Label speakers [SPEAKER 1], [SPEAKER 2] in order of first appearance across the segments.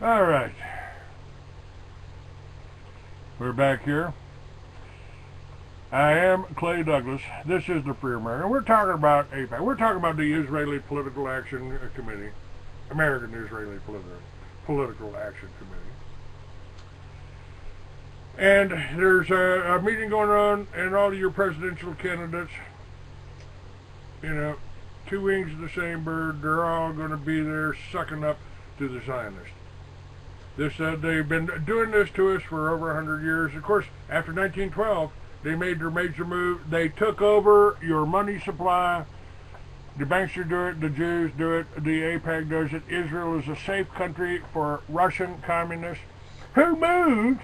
[SPEAKER 1] All right. We're back here. I am Clay Douglas. This is the Free American. We're talking about AIPAC. We're talking about the Israeli Political Action Committee, American Israeli Political Action Committee. And there's a meeting going on, and all of your presidential candidates, you know, two wings of the same bird, they're all going to be there sucking up to the Zionists. They've been doing this to us for over 100 years. Of course, after 1912, they made their major move. They took over your money supply. The banksters do it, the Jews do it, the AIPAC does it. Israel is a safe country for Russian communists who moved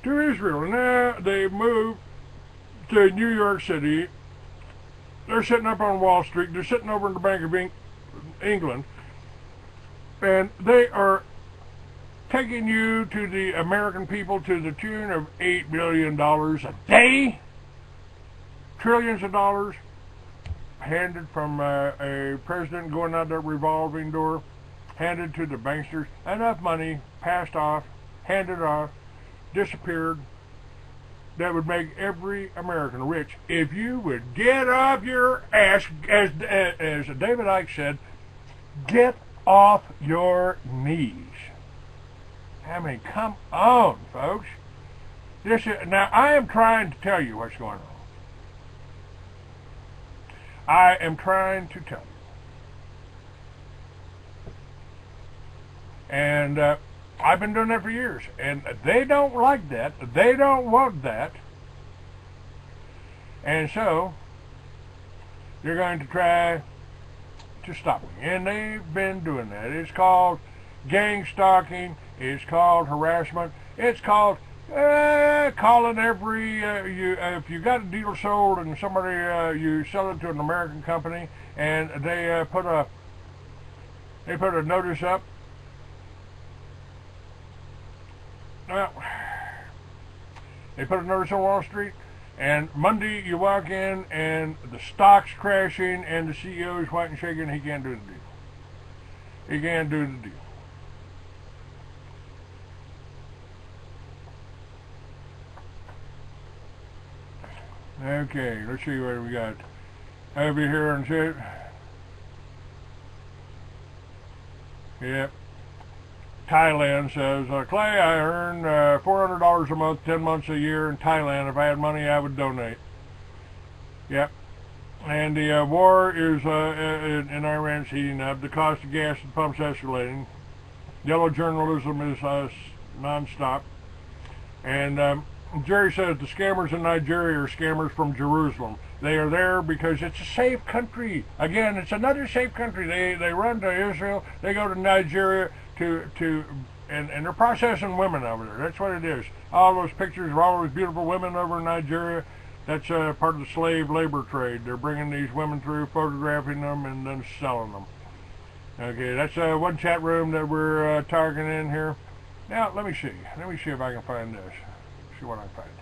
[SPEAKER 1] to Israel. Now they moved to New York City. They're sitting up on Wall Street. They're sitting over in the Bank of England. And they are taking you to the American people to the tune of $8 billion a day. Trillions of dollars handed from a president going out that revolving door, handed to the banksters. Enough money passed off, handed off, disappeared. That would make every American rich if you would get off your ass, as David Icke said, get off your knees. I mean, come on, folks. Now, I am trying to tell you what's going on. I am trying to tell you. And I've been doing that for years. And they don't like that. They don't want that. And so, they're going to try to stop me. And they've been doing that. It's called gang stalking. It's called harassment. It's called calling every if you got a deal sold and somebody you sell it to an American company and they put a notice up. Well, they put a notice on Wall Street, and Monday you walk in and the stock's crashing and the CEO is white and shaking. He can't do the deal. He can't do the deal. Okay, let's see what we got over here and shit. Yep. Thailand says, Clay, I earn $400 a month, 10 months a year in Thailand. If I had money, I would donate. Yep. And the war is in Iran is heating up. The cost of gas and pumps escalating. Yellow journalism is non-stop. And Jerry says the scammers in Nigeria are scammers from Jerusalem. They are there because it's a safe country. Again, it's another safe country. They run to Israel. They go to Nigeria and they're processing women over there. That's what it is. All those pictures of all those beautiful women over in Nigeria, that's part of the slave labor trade. They're bringing these women through, photographing them, and then selling them. Okay, that's one chat room that we're targeting here. Now, let me see. Let me see if I can find this. See what I can find here.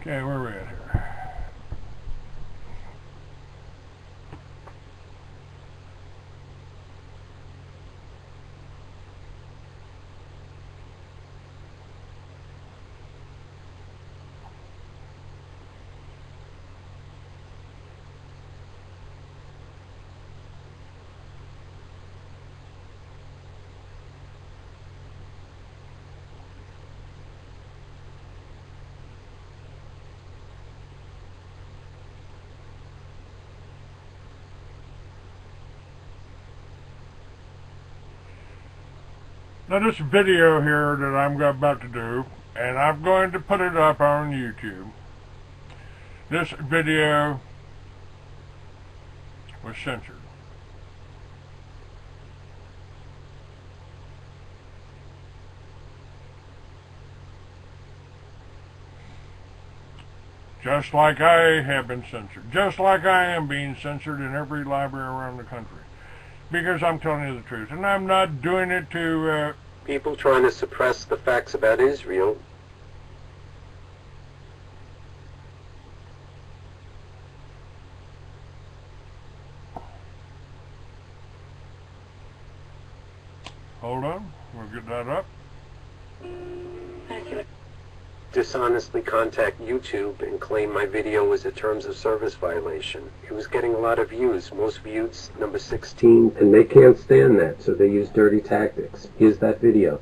[SPEAKER 1] Okay, where are we at here? Now this video here that I'm about to do, and I'm going to put it up on YouTube. This video was censored. Just like I have been censored. Just like I am being censored in every library around the country. Because I'm telling you the truth. And I'm not doing it to...
[SPEAKER 2] people trying to suppress the facts about Israel.
[SPEAKER 1] Hold on. We'll get that up.
[SPEAKER 2] Dishonestly contact YouTube and claim my video was a terms of service violation. It was getting a lot of views, most views number 16, and they can't stand that, so they use dirty tactics. Here's that video.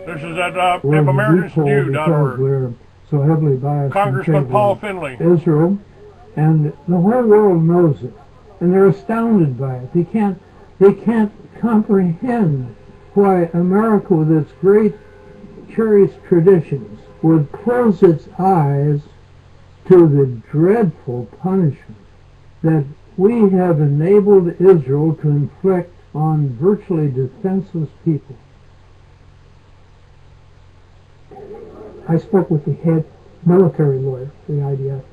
[SPEAKER 1] This is at AmericansNew.org.
[SPEAKER 3] We're so heavily biased
[SPEAKER 1] Congressman Paul Finley.
[SPEAKER 3] Israel, and the whole world knows it, and they're astounded by it. They can't comprehend why America, with its great cherished traditions, would close its eyes to the dreadful punishment that we have enabled Israel to inflict on virtually defenseless people. I spoke with the head military lawyer for the IDF,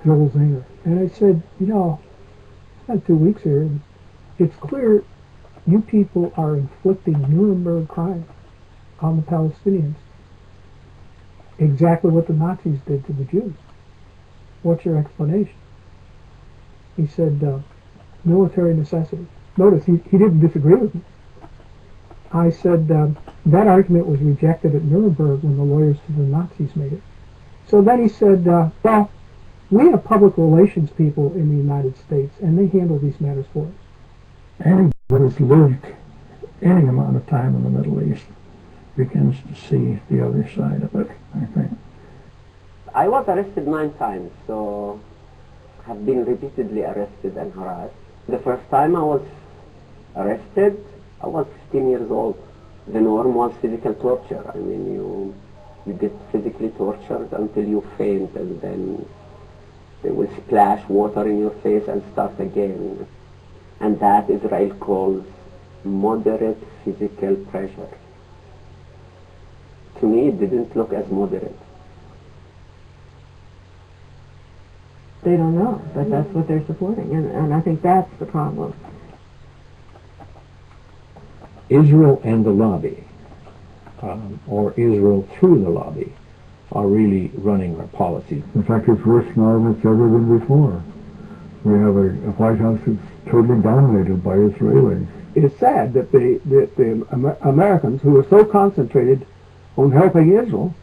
[SPEAKER 3] Joel Zinger, and I said, you know, I spent 2 weeks here, and it's clear you people are inflicting Nuremberg crimes on the Palestinians. Exactly what the Nazis did to the Jews. What's your explanation? He said, military necessity. Notice, he didn't disagree with me. I said, that argument was rejected at Nuremberg when the lawyers to the Nazis made it. So then he said, well, we have public relations people in the United States, and they handle these matters for us. Anybody who's lived any amount of time in the Middle East begins to see the other side of it, I think.
[SPEAKER 4] I was arrested 9 times, so have been repeatedly arrested and harassed. The first time I was arrested, I was 15 years old. The norm was physical torture. I mean, you get physically tortured until you faint, and then they will splash water in your face and start again. And that Israel calls moderate physical pressure. To me, it didn't look as moderate.
[SPEAKER 5] They don't know, but that's what they're supporting, and I think that's the problem.
[SPEAKER 3] Israel and the lobby, or Israel through the lobby, are really running our policy.
[SPEAKER 6] In fact, it's worse now than it's ever been before. We have a White House that's totally dominated by Israelis.
[SPEAKER 3] It is sad that the Americans, who are so concentrated on helping Israel,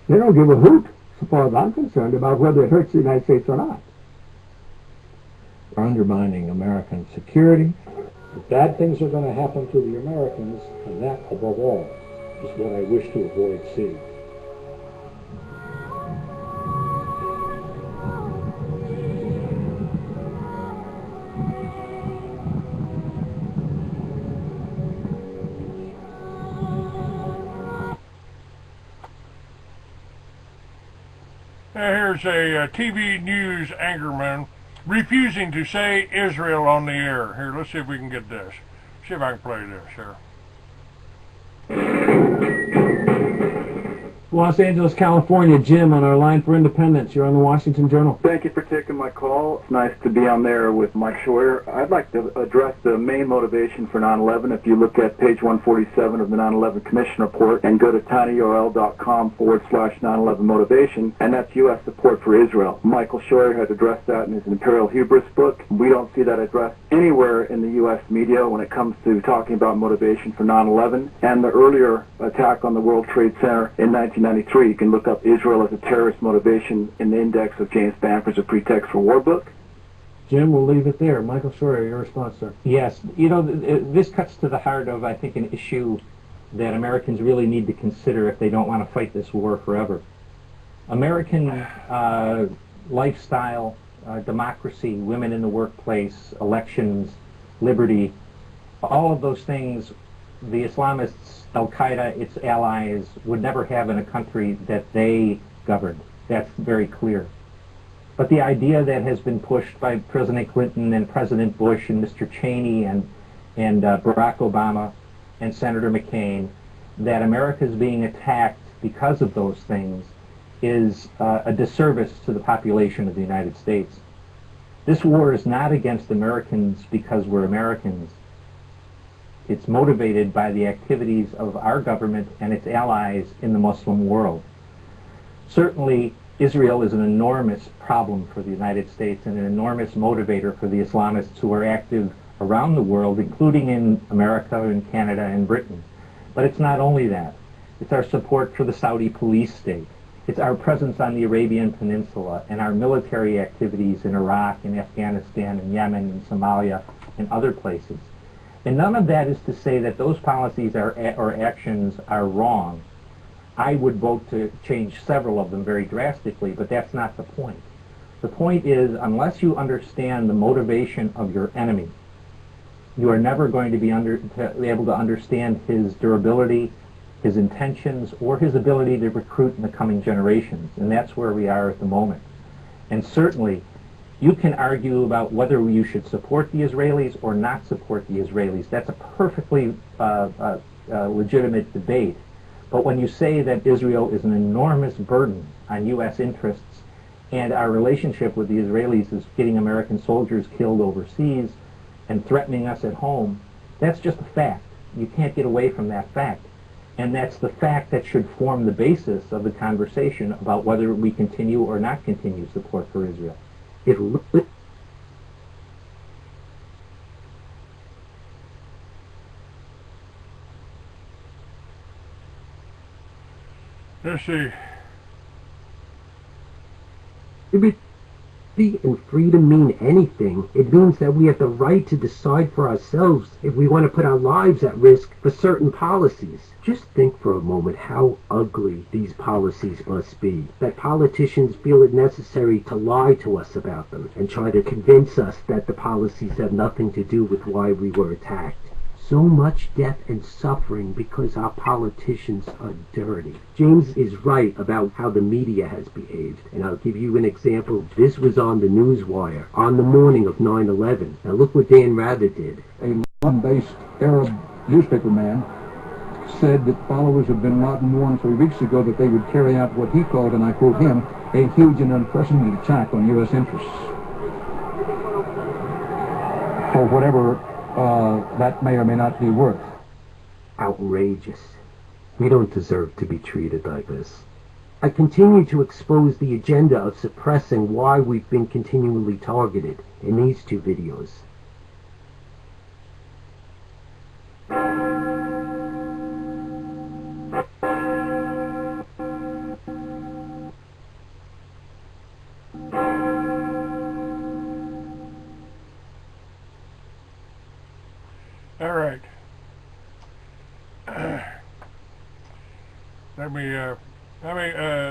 [SPEAKER 3] they don't give a hoot, so far as I'm concerned, about whether it hurts the United States or not. They're undermining American security. Bad things are going to happen to the Americans, and that, above all, is what I wish to avoid seeing.
[SPEAKER 1] Here's a TV news anchorman refusing to say Israel on the air. Here, let's see if we can get this. See if I can play this here.
[SPEAKER 3] Los Angeles, California, Jim on our line for independence. You're on the Washington Journal.
[SPEAKER 7] Thank you for taking my call. It's nice to be on there with Mike Scheuer. I'd like to address the main motivation for 9/11. If you look at page 147 of the 9/11 Commission Report and go to tinyurl.com/9/11 motivation, and that's U.S. support for Israel. Michael Scheuer has addressed that in his Imperial Hubris book. We don't see that addressed anywhere in the U.S. media when it comes to talking about motivation for 9/11 and the earlier attack on the World Trade Center in 1993. You can look up Israel as a terrorist motivation in the index of James Bamford's A Pretext for War book.
[SPEAKER 3] Jim, we'll leave it there. Michael Scheuer, your response, sir.
[SPEAKER 8] Yes, you know, this cuts to the heart of, I think, an issue that Americans really need to consider if they don't want to fight this war forever. American lifestyle, democracy, women in the workplace, elections, liberty, all of those things the Islamists, Al-Qaeda, its allies, would never have in a country that they governed. That's very clear. But the idea that has been pushed by President Clinton and President Bush and Mr. Cheney and Barack Obama and Senator McCain, that America is being attacked because of those things is a disservice to the population of the United States. This war is not against Americans because we're Americans. It's motivated by the activities of our government and its allies in the Muslim world. Certainly, Israel is an enormous problem for the United States and an enormous motivator for the Islamists who are active around the world, including in America and Canada and Britain. But it's not only that. It's our support for the Saudi police state. It's our presence on the Arabian Peninsula and our military activities in Iraq and Afghanistan and Yemen and Somalia and other places. And none of that is to say that those policies or actions are wrong. I would vote to change several of them very drastically, but that's not the point. The point is, unless you understand the motivation of your enemy, you are never going to be able to understand his durability, his intentions, or his ability to recruit in the coming generations. And that's where we are at the moment. And certainly, you can argue about whether you should support the Israelis or not support the Israelis. That's a perfectly legitimate debate. But when you say that Israel is an enormous burden on U.S. interests and our relationship with the Israelis is getting American soldiers killed overseas and threatening us at home, that's just a fact. You can't get away from that fact. And that's the fact that should form the basis of the conversation about whether we continue or not continue support for Israel.
[SPEAKER 1] Let's see.
[SPEAKER 2] Liberty and freedom mean anything, it means that we have the right to decide for ourselves if we want to put our lives at risk for certain policies. Just think for a moment how ugly these policies must be, that politicians feel it necessary to lie to us about them and try to convince us that the policies have nothing to do with why we were attacked. So much death and suffering because our politicians are dirty. James is right about how the media has behaved, and I'll give you an example. This was on the Newswire on the morning of 9/11. Now look what Dan Rather did.
[SPEAKER 9] A London-based Arab newspaper man said that followers of bin Laden warned 3 weeks ago that they would carry out what he called, and I quote him, a huge and unprecedented attack on U.S. interests. For whatever that may or may not be worth.
[SPEAKER 2] Outrageous. We don't deserve to be treated like this. I continue to expose the agenda of suppressing why we've been continually targeted in these 2 videos.
[SPEAKER 1] All right.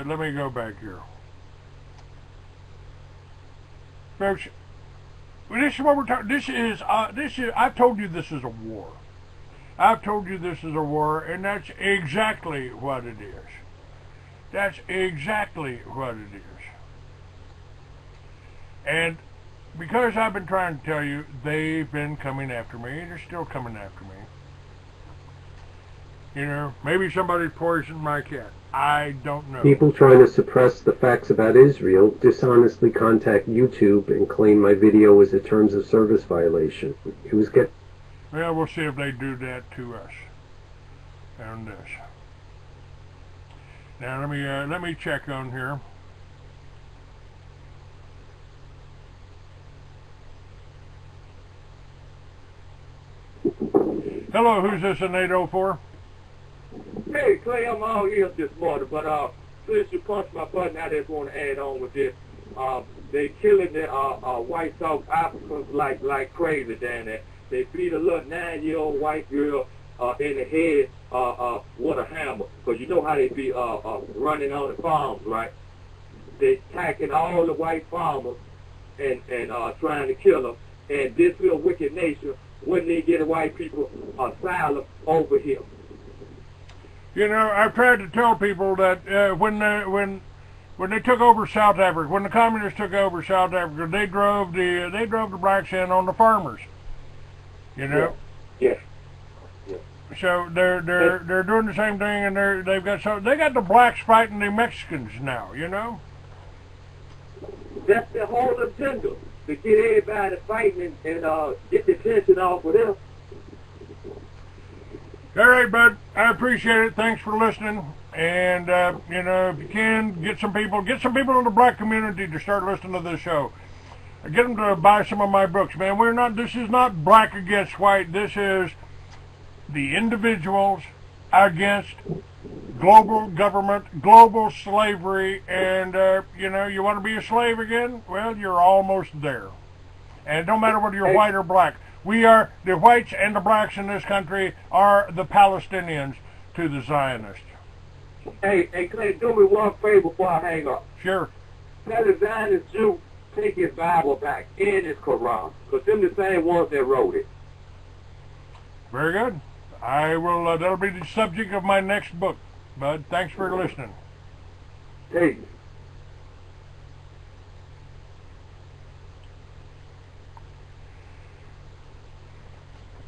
[SPEAKER 1] Let me go back here, folks. This is what we're talking. This is. I've told you this is a war. I've told you this is a war, and that's exactly what it is. That's exactly what it is. And because I've been trying to tell you, they've been coming after me, and they're still coming after me. You know, maybe somebody poisoned my cat. I don't know.
[SPEAKER 2] People trying to suppress the facts about Israel dishonestly contact YouTube and claim my video was a terms of service violation. It was
[SPEAKER 1] Well, we'll see if they do that to us. And this. Now let me check on here. Hello, who's this in 804?
[SPEAKER 10] Hey, Clay, I'm all ears this morning, but since you punched my button, I just want to add on with this. They killing the white South Africans like crazy down there. They beat a little 9-year-old white girl in the head with a hammer, because you know how they be running on the farms, right? They attacking all the white farmers and trying to kill them. And this little wicked nation, when they get the white people asylum over here.
[SPEAKER 1] You know, I've tried to tell people that when they took over South Africa, when the communists took over South Africa, they drove the blacks in on the farmers. You know.
[SPEAKER 10] Yeah.
[SPEAKER 1] So they're doing the same thing, and they got the blacks fighting the Mexicans now. You know.
[SPEAKER 10] That's the whole agenda, to get everybody fighting and get the tension off of them.
[SPEAKER 1] All right, bud. I appreciate it. Thanks for listening. And you know, if you can, get some people in the black community to start listening to this show. Get them to buy some of my books, man. This is not black against white. This is the individuals against global government, global slavery, and you know, you want to be a slave again? Well, you're almost there. And no matter whether you're white or black, we are, the whites and the blacks in this country are the Palestinians to the Zionists.
[SPEAKER 10] Hey, Clay, do me one favor before I hang up.
[SPEAKER 1] Sure.
[SPEAKER 10] Tell the Zionist Jew take his Bible back and his Quran, because them the same ones that wrote it.
[SPEAKER 1] Very good. I will, that'll be the subject of my next book, bud. Thanks for listening.
[SPEAKER 10] Hey.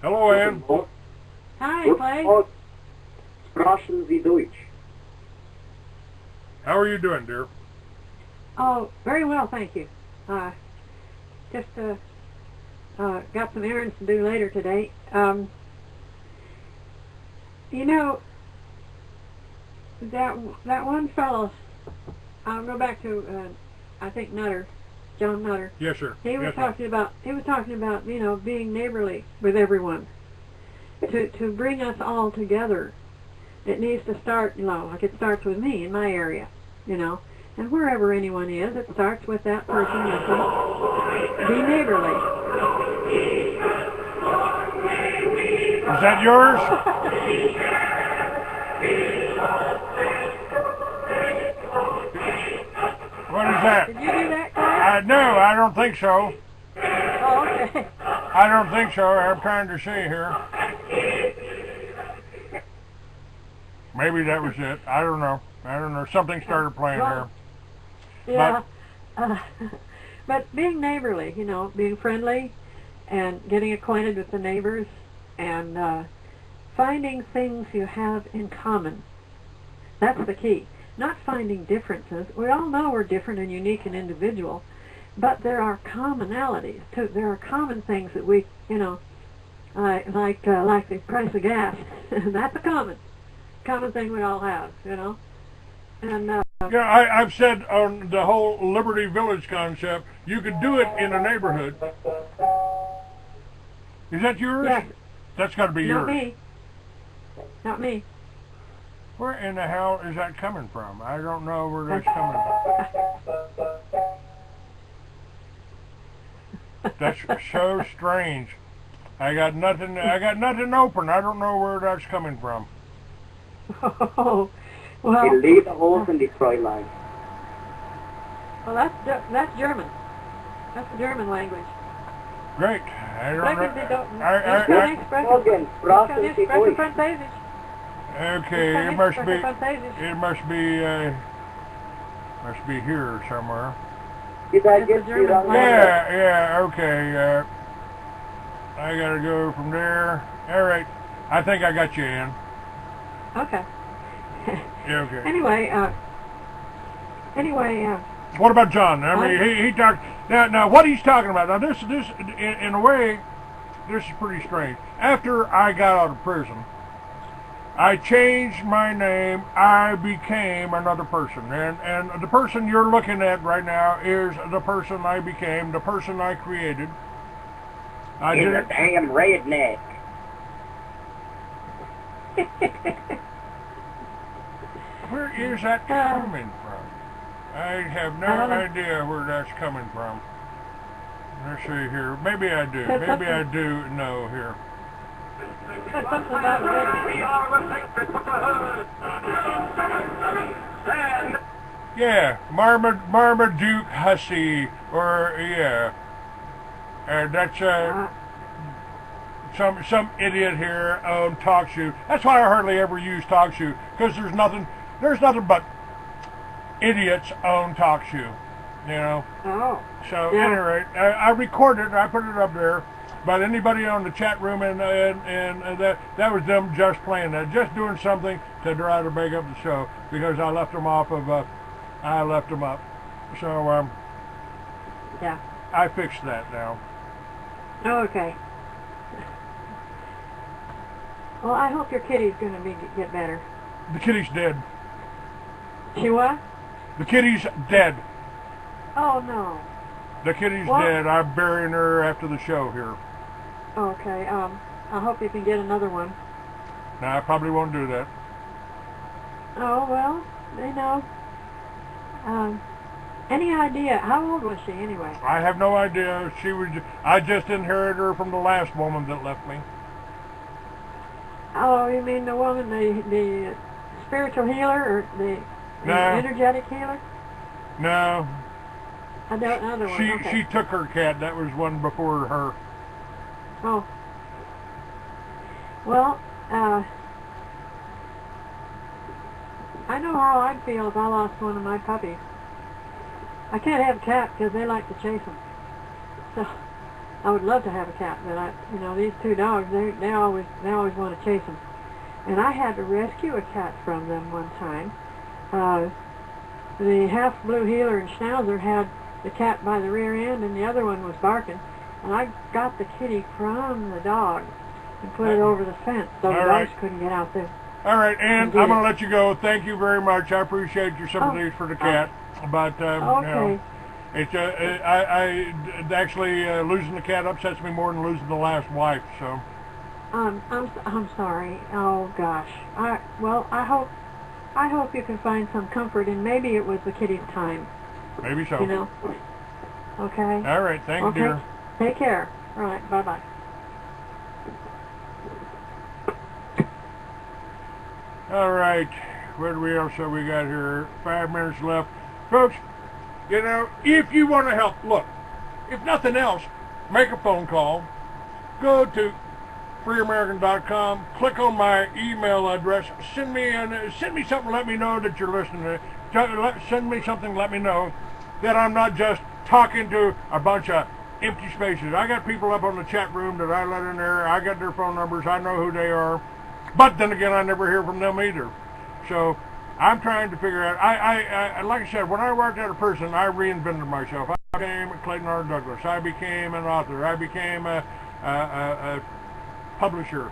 [SPEAKER 1] Hello, Ann.
[SPEAKER 5] Hi, Clay.
[SPEAKER 4] Sprechen Sie Deutsch?
[SPEAKER 1] How are you doing, dear?
[SPEAKER 5] Oh, very well, thank you. Just got some errands to do later today. You know, that one fellow, I'll go back to, I think Nutter, John Nutter.
[SPEAKER 1] Yes, sir.
[SPEAKER 5] He was talking about, you know, being neighborly with everyone. To bring us all together, it needs to start, you know, like it starts with me in my area, you know. And wherever anyone is, it starts with that person that can be neighborly.
[SPEAKER 1] Is that yours? What is that?
[SPEAKER 5] Did you do that, Clay?
[SPEAKER 1] No, I don't think so.
[SPEAKER 5] Oh, okay.
[SPEAKER 1] I don't think so. I'm trying to see here. Maybe that was it. I don't know. Something started playing here.
[SPEAKER 5] Yeah. But being neighborly, you know, being friendly and getting acquainted with the neighbors and finding things you have in common. That's the key. Not finding differences. We all know we're different and unique and individual, but there are commonalities too. There are common things that we, you know, like the price of gas. That's a common thing we all have, you know. And
[SPEAKER 1] yeah, I've said on the whole Liberty Village concept, you could do it in a neighborhood. Is that yours?
[SPEAKER 5] Yes.
[SPEAKER 1] That's got to be yours.
[SPEAKER 5] Not me. Not me.
[SPEAKER 1] Where in the hell is that coming from? I don't know where that's coming from. That's so strange. I got nothing open. I don't know where that's coming from.
[SPEAKER 5] Oh, well.
[SPEAKER 4] You leave the holes and destroy life.
[SPEAKER 5] Well, that's German. That's the German language.
[SPEAKER 1] Great. I don't know. Okay, it must be here somewhere.
[SPEAKER 4] Did I get you wrong?
[SPEAKER 1] Yeah, okay. I gotta go from there. All right. I think I got you, Ann.
[SPEAKER 5] Okay.
[SPEAKER 1] Yeah, okay.
[SPEAKER 5] Anyway,
[SPEAKER 1] what about John? I mean, he talked. Now, what he's talking about? Now, this, in a way, this is pretty strange. After I got out of prison, I changed my name. I became another person, and the person you're looking at right now is the person I became, the person I created.
[SPEAKER 4] He's a damn redneck.
[SPEAKER 1] Where is that coming from? I have no idea where that's coming from. Let's see here. Maybe I do. Maybe I do know here. Yeah, Marmaduke Hussey, or yeah, that's some idiot here on TalkShoe. That's why I hardly ever use TalkShoe, because there's nothing but idiots on TalkShoe, you know.
[SPEAKER 5] Oh.
[SPEAKER 1] So yeah. Anyway, I recorded it. I put it up there. But anybody on the chat room and that was them just playing that, just doing something to try to break up the show because I left them off of. I left them up. So
[SPEAKER 5] yeah.
[SPEAKER 1] I fixed that now.
[SPEAKER 5] Oh, okay. Well, I hope your kitty's going to get better.
[SPEAKER 1] The kitty's dead.
[SPEAKER 5] She what?
[SPEAKER 1] The kitty's dead.
[SPEAKER 5] Oh, no.
[SPEAKER 1] The kitty's dead. I'm burying her after the show here.
[SPEAKER 5] Okay. I hope you can get another one.
[SPEAKER 1] No, I probably won't do that.
[SPEAKER 5] Oh, well, you know. Any idea? How old was she anyway?
[SPEAKER 1] I have no idea. I just inherited her from the last woman that left me.
[SPEAKER 5] Oh, you mean the woman, the spiritual healer or the energetic healer?
[SPEAKER 1] No.
[SPEAKER 5] Another one. Okay.
[SPEAKER 1] She took her cat. That was one before her.
[SPEAKER 5] Oh. Well, I know how I'd feel if I lost one of my puppies. I can't have a cat because they like to chase them. So I would love to have a cat, but these two dogs, they always want to chase them. And I had to rescue a cat from them one time. The half blue heeler and schnauzer had the cat by the rear end, and the other one was barking. And I got the kitty from the dog and put it over the fence so the dogs couldn't get out there.
[SPEAKER 1] All right, Ann, I'm going to let you go. Thank you very much. I appreciate your sympathies for the cat. But it's actually losing the cat upsets me more than losing the last wife. So
[SPEAKER 5] I'm sorry. Oh gosh. I hope you can find some comfort, and maybe it was the kitty's time.
[SPEAKER 1] Maybe so.
[SPEAKER 5] You know. Okay.
[SPEAKER 1] All right. Thank you, dear.
[SPEAKER 5] Take care. All right. Bye bye.
[SPEAKER 1] All right. What else have we got here? 5 minutes left. Folks, if you want to help, look, if nothing else, make a phone call. Go to freeamerican.com, click on my email address, send me something, let me know that you're listening. Send me something, let me know that I'm not just talking to a bunch of empty spaces. I got people up on the chat room that I let in there. I got their phone numbers. I know who they are. But then again, I never hear from them either. So I'm trying to figure out, I like I said, when I worked at a prison, I reinvented myself. I became Clayton R. Douglas. I became an author. I became a publisher.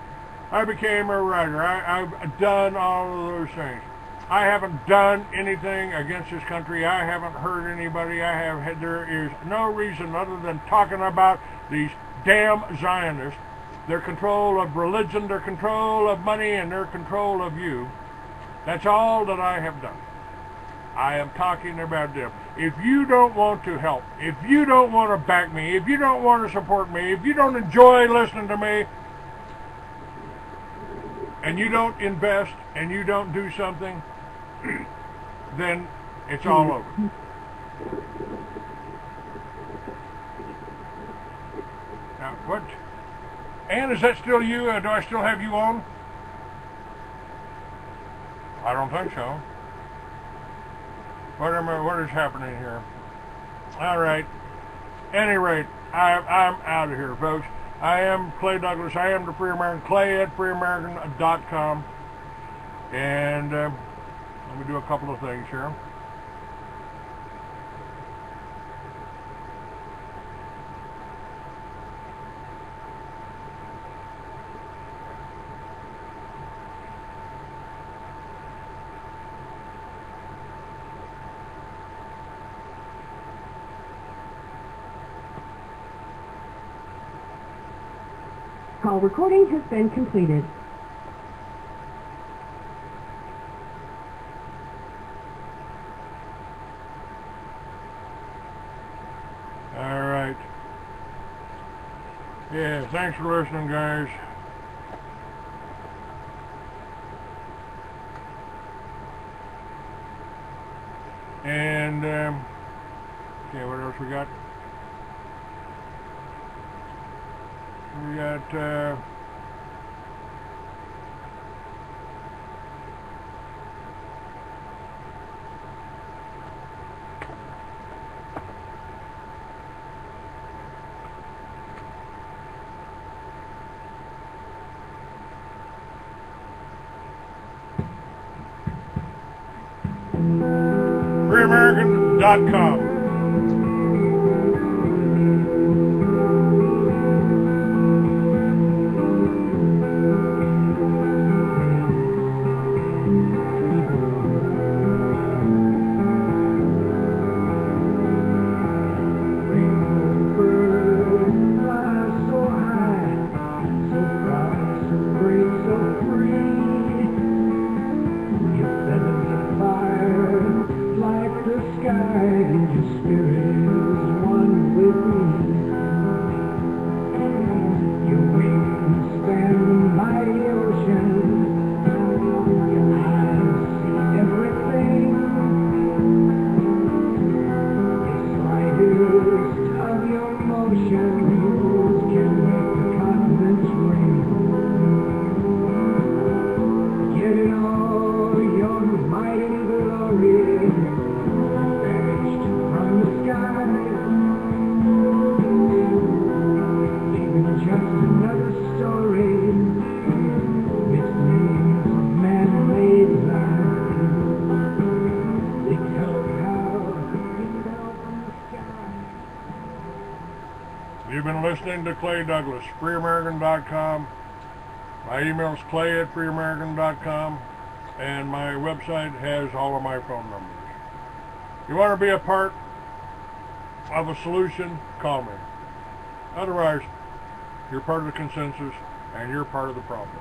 [SPEAKER 1] I became a writer. I've done all of those things. I haven't done anything against this country. I haven't hurt anybody. There is no reason other than talking about these damn Zionists, their control of religion, their control of money, and their control of you. That's all that I have done. I am talking about them. If you don't want to help, if you don't want to back me, if you don't want to support me, if you don't enjoy listening to me, and you don't invest, and you don't do something, then it's all over. Now, what? Ann, is that still you? Do I still have you on? I don't think so. What is happening here? All right. Any rate, I'm out of here, folks. I am Clay Douglas. I am the Free American. Clay at freeamerican.com. And let me do a couple of things here.
[SPEAKER 11] Call recording has been completed.
[SPEAKER 1] All right. Yeah, thanks for listening, guys. And, okay, what else we got? We got, FreeAmerican.com. You've been listening to Clay Douglas, FreeAmerican.com. My email is clay@freeamerican.com, and my website has all of my phone numbers. If you want to be a part of a solution, call me. Otherwise, you're part of the consensus, and you're part of the problem.